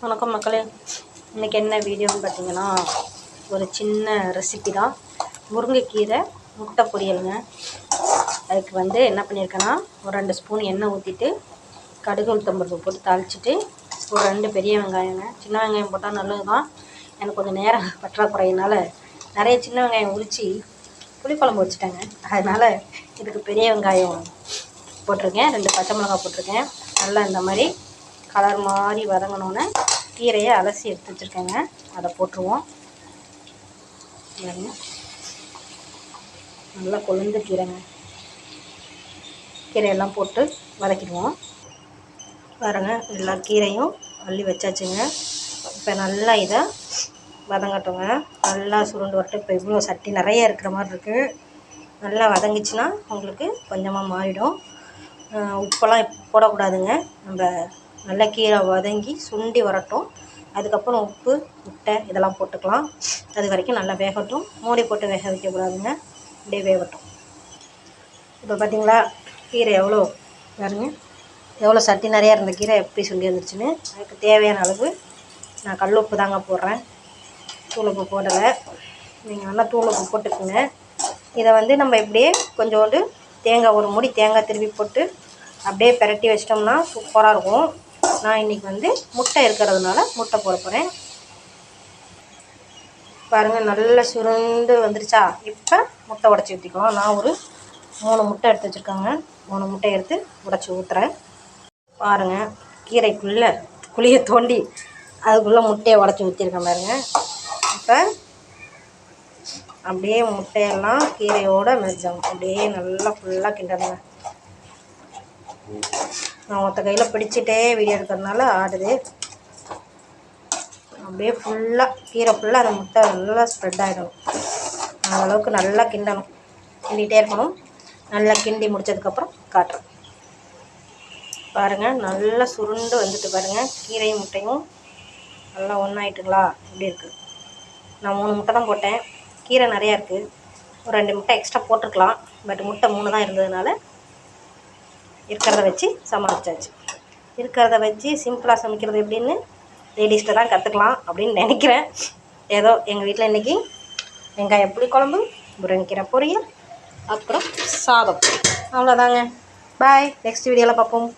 வணக்கம் மக்களே. இன்றைக்கி என்ன வீடியோன்னு பார்த்தீங்கன்னா, ஒரு சின்ன ரெசிபி தான். முருங்கைக்கீரை முட்டை பொரியலுங்க. அதுக்கு என்ன பண்ணியிருக்கேன்னா, ஒரு 2 ஸ்பூன் எண்ணெய் ஊற்றிட்டு கடுகு உளுத்தம்பருப்பு போட்டு தாளிச்சிட்டு, ஒரு 2 பெரிய வெங்காயங்க. சின்ன வெங்காயம் போட்டால் நல்லது தான். எனக்கு கொஞ்சம் நேரம் பற்றாக்குறையினால் நிறைய சின்ன வெங்காயம் உரித்து புளிக்குழம்பு வச்சுட்டேங்க. அதனால் இதுக்கு பெரிய வெங்காயம் போட்டிருக்கேன். 2 பச்சை மிளகாய் போட்டிருக்கேன். நல்லா இந்த மாதிரி கலர் மாதிரி வதங்கினோன்னே கீரையை அலசி எடுத்து வச்சுருக்கேங்க. அதை போட்டுருவோம். நல்லா கொழுந்து கீரைங்க. கீரையெல்லாம் போட்டு வதக்கிடுவோம். பாருங்கள், எல்லா கீரையும் அள்ளி வச்சாச்சுங்க. இப்போ நல்லா இதை வதங்கட்டுங்க. நல்லா சுருண்டு வரட்டும். இப்போ இவ்வளோ சட்டி நிறைய இருக்கிற மாதிரி இருக்குது. நல்லா வதங்கிச்சுன்னா உங்களுக்கு கொஞ்சமாக மாறிடும். உப்பெல்லாம் போடக்கூடாதுங்க. நம்ம நல்லா கீரை வதங்கி சுண்டி வரட்டும். அதுக்கப்புறம் உப்பு, முட்டை இதெல்லாம் போட்டுக்கலாம். அது வரைக்கும் நல்லா வேகட்டும். மூடி போட்டு வேக வைக்கக்கூடாதுங்க. அப்படியே வேகட்டும். இப்போ பார்த்தீங்களா கீரை எவ்வளோ பாருங்க, எவ்வளோ சட்டி நிறையா இருந்த கீரை எப்படி சுண்டி வந்துருச்சுன்னு. அதுக்கு தேவையான அளவு நான் கல் உப்பு தாங்க போடுறேன். தூள் உப்பு போடலை. நீங்கள் நல்லா தூள் உப்பு போட்டுக்குங்க. இதை நம்ம இப்படியே கொஞ்சோண்டு தேங்காய், ஒரு மூடி தேங்காய் திருவி போட்டு அப்படியே பிரட்டி வச்சிட்டோம்னா சூப்பராக இருக்கும். நான் இன்றைக்கி முட்டை இருக்கிறதுனால முட்டை போட போகிறேன். பாருங்கள், நல்லா சுருண்டு வந்துருச்சா. இப்போ முட்டை உடச்சி ஊற்றிக்கலாம். நான் ஒரு 3 முட்டை எடுத்து வச்சுருக்கேங்க. 3 முட்டை எடுத்து உடச்சி ஊற்றுறேன். பாருங்கள், கீரைக்குள்ளே குழியை தோண்டி அதுக்குள்ளே முட்டையை உடச்சி ஊற்றிருக்கேன் பாருங்கள். இப்போ அப்படியே முட்டையெல்லாம் கீரையோடு மெரிச்சாங்க. அப்படியே நல்லா ஃபுல்லாக கிண்டணுங்க. நான் ஒருத்த கையில் பிடிச்சிட்டே வீடியோ எடுக்கிறதுனால ஆடுது. அப்படியே ஃபுல்லாக கீரை ஃபுல்லாக அந்த முட்டை நல்லா ஸ்ப்ரெட் ஆகிடணும். அந்த அளவுக்கு நல்லா கிண்டணும். கிண்டிகிட்டே இருக்கணும். நல்லா கிண்டி முடித்ததுக்கப்புறம் காட்டுறேன். பாருங்கள், நல்லா சுருண்டு வந்துட்டு பாருங்கள். கீரையும் முட்டையும் நல்லா ஒன்றாயிட்டுங்களா. இப்படி இருக்குது. நான் 3 முட்டை தான் போட்டேன். கீரை நிறையா இருக்குது. ஒரு 2 முட்டை எக்ஸ்ட்ரா போட்டிருக்கலாம். பட் முட்டை 3 தான் இருந்ததுனால இருக்கிறத வச்சு சமாளிச்சாச்சு. இருக்கிறத வச்சு சிம்பிளாக சமைக்கிறது எப்படின்னு லேடிஸ்ட்டை தான் கற்றுக்கலாம் அப்படின்னு நினைக்கிறேன். ஏதோ எங்கள் வீட்டில் இன்றைக்கி வெங்காய புளிக்குழம்பு, முருங்கைக்கீரை பொரியல், அப்புறம் சாதம். அவ்வளோதாங்க. பாய். நெக்ஸ்ட் வீடியோவில் பார்ப்போம்.